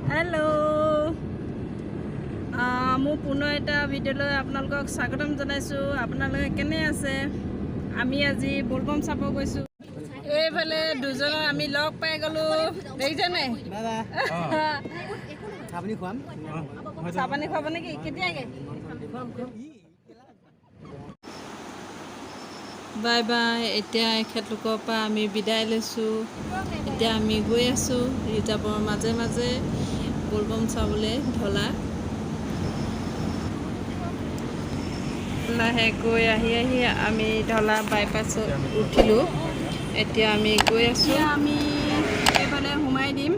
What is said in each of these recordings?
Hello मो पुनः एटा भिडिओলৈ আপোনালোকক স্বাগতম জনাইছো। আপোনালোকে কেনে আছে? আমি আজি বলবম চাব গৈছো। এইফালে দুজনৰ আমি লগ পাই গলো। দেখিছে নাই? চাপানি খুৱাম। চাপানি খুৱাব নেকি? কেতিয়াকে? Bye bye. এতিয়া এখেতলোকৰ পৰা আমি বিদায় লৈছোঁ। এতিয়া আমি গৈ আছোঁ ৰিজাৰ্ভৰ মাজে মাজে বলবম চাবলৈ ঢলা। লাহেকৈ আহি আমি ঢলা বাইপাছত উঠিলোঁ। এতিয়া আমি গৈ আছোঁ। আমি এইফালে সোমাই দিম।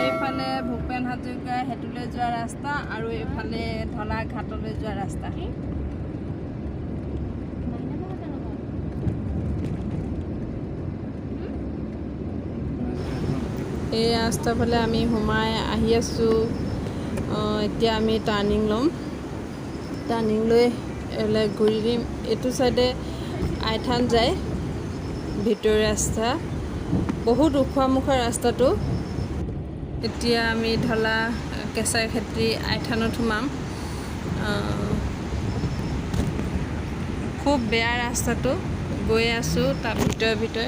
এইফালে ভূপেন হাজৰিকা সেতুলৈ যোৱা ৰাস্তা আৰু এইফালে ঢলা ঘাটলৈ যোৱা ৰাস্তা। এই ৰাস্তাৰ ফালে আমি সোমাই আহি আছোঁ। এতিয়া আমি টাৰ্ণিং ল'ম। টাৰ্ণিং লৈ এইফালে ঘূৰি দিম। এইটো চাইডে আইথান যায়, ভিতৰীয়া ৰাস্তা, বহুত ওখোৱা-মোখোৱা ৰাস্তাটো। এতিয়া আমি ঢলা কেঁচাই খেতি আইথানত সোমাম। খুব বেয়া ৰাস্তাটো, গৈ আছোঁ তাৰ ভিতৰে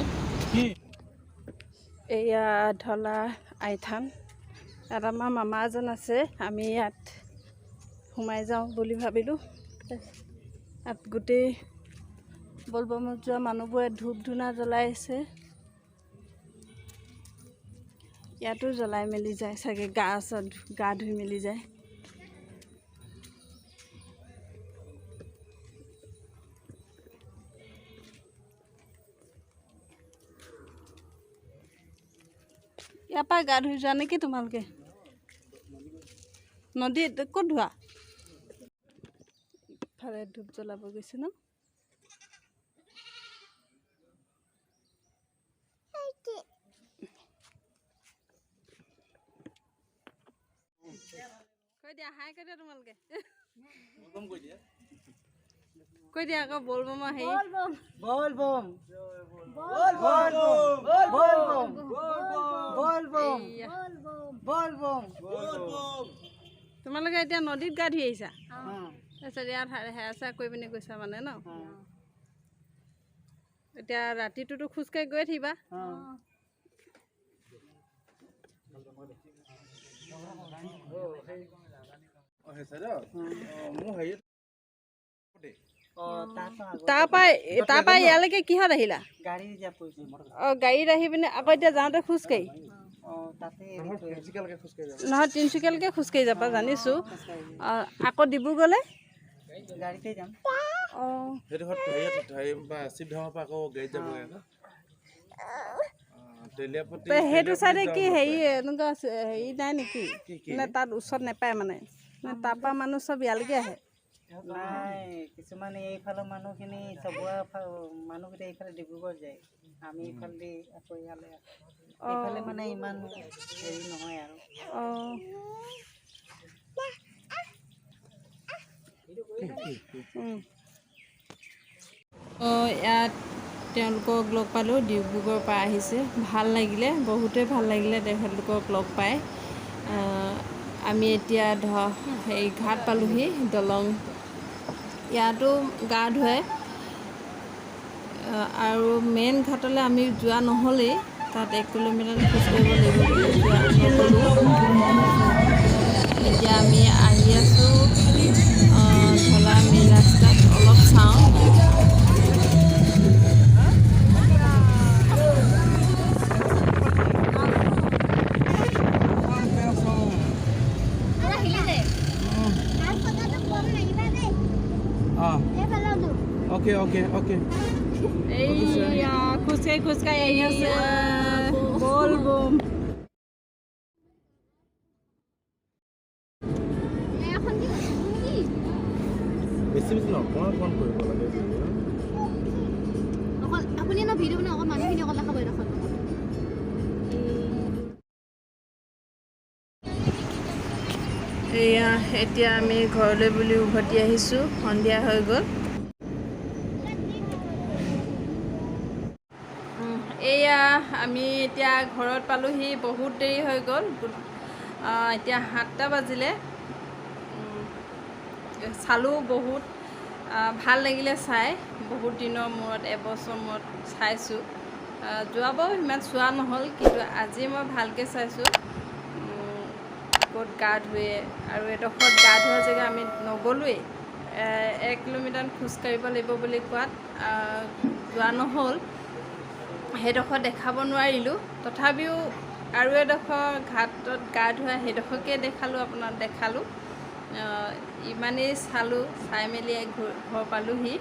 এয়া ঢলা আইথান। ইয়াত আমাৰ মামা এজন আছে। আমি ইয়াত সোমাই যাওঁ বুলি ভাবিলোঁ। ইয়াত গোটেই বলবমত যোৱা মানুহবোৰে ধূপ ধূনা জ্বলাইছে। ইয়াতো জ্বলাই মেলি যায় চাগে, গা ধুই মেলি যায়। ইয়াৰ পৰা গা ধুই যোৱা নেকি তোমালোকে? নদীত ক'ত ধোৱা? ইফালে ধূপ জ্বলাব গৈছে ন? কৈ দিয়া, হাই কৈ দিয়া তোমালোকে। কৈ দিয়া আকৌ বলবমৰ হেৰি। বলবম তোমালোকে এতিয়া নদীত গা ধুই আহিছা? তাৰপিছত ইয়াত হেৰা কৰি পিনে গৈছা মানে ন? এতিয়া ৰাতিটোতো খোজকাঢ়ি গৈ থাকিবা? তাৰপৰা ইয়ালৈকে কিহত আহিলা? গাড়ীত আহি পিনে আকৌ এতিয়া যাওঁতে খোজকাঢ়ি? নহয়, তিনিচুকীয়ালৈকে খোজকাঢ়ি যাবা জানিছোঁ। আকৌ ডিব্ৰুগড়লৈ? গাড়ীতে যাম। সেইটো চাইডে কি হেৰি এনেকুৱা হেৰি নাই নেকি? নে তাত ওচৰত নাপায় মানে? নে তাৰপৰা মানুহ চব ইয়ালৈকে আহে? নাই, কিছুমান এইফালৰ মানুহখিনি চবৰে মানুহকেইটা এইফালে ডিব্ৰুগড় যায়। আমি এইফালে আকৌ ইয়ালৈ এইফালে মানে ইমান হেৰি নহয় আৰু। ইয়াত তেওঁলোকক লগ পালোঁ, ডিব্ৰুগড়ৰ পৰা আহিছে। ভাল লাগিলে, বহুতেই ভাল লাগিলে তেখেতলোকক লগ পাই। আমি এতিয়া হেৰি ঘাট পালোঁহি, দলং। ইয়াতো গা ধুৱাই আৰু মেইন ঘাটলৈ আমি যোৱা নহ'লেই, তাত 1 কিলোমিটাৰ খোজকাঢ়িব লাগিব বুলি যোৱা নগ'লোঁ। এতিয়া আমি আহি আছোঁ ঢলা মেইন ৰাস্তাত, অলপ চাওঁ। Okay. এইয়া খোজকাঢ়ি আহি আছে বলবম। বেছি অকণমান কৰিব লাগে। আপুনি ন ভিডিঅ' বনাই অকল মানুহখিনি অকল দেখাব এডোখৰ। এয়া এতিয়া আমি ঘৰলৈ বুলি উভতি আহিছোঁ, সন্ধিয়া হৈ গ'ল। এয়া আমি এতিয়া ঘৰত পালোহি, বহুত দেৰি হৈ গ'ল। এতিয়া 7টা বাজিলে। চালোঁ বহুত ভাল লাগিলে চাই, বহুত দিনৰ মূৰত এবছৰ মূৰত চাইছোঁ। যোৱাবাৰো সিমান চোৱা নহ'ল, কিন্তু আজি মই ভালকৈ চাইছোঁ। ক'ত গা ধুৱে আৰু এডোখৰত গা ধোৱা জেগা আমি নগ'লোৱেই, 1 কিলোমিটাৰ খোজকাঢ়িব লাগিব বুলি কোৱাত যোৱা নহ'ল। সেইডোখৰ দেখাব নোৱাৰিলোঁ, তথাপিও আৰু এডোখৰ ঘাটত গা ধোৱা সেইডোখৰকে দেখালোঁ। ইমানেই চালোঁ, চাই মেলি ঘৰ পালোঁহি।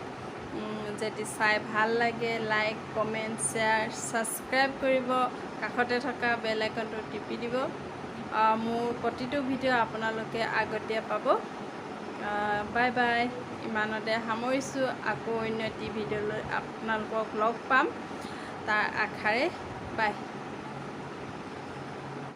যদি চাই ভাল লাগে লাইক, কমেণ্ট, শ্বেয়াৰ, ছাবস্ক্ৰাইব কৰিব, কাষতে থকা বেল আইকনটো টিপি দিব। মোৰ প্ৰতিটো ভিডিঅ' আপোনালোকে আগতীয়া পাব। বাই বাই, ইমানতে সামৰিছোঁ। আকৌ অন্য এটি ভিডিঅ'লৈ আপোনালোকক লগ পাম তাৰ আশাৰে। বাই।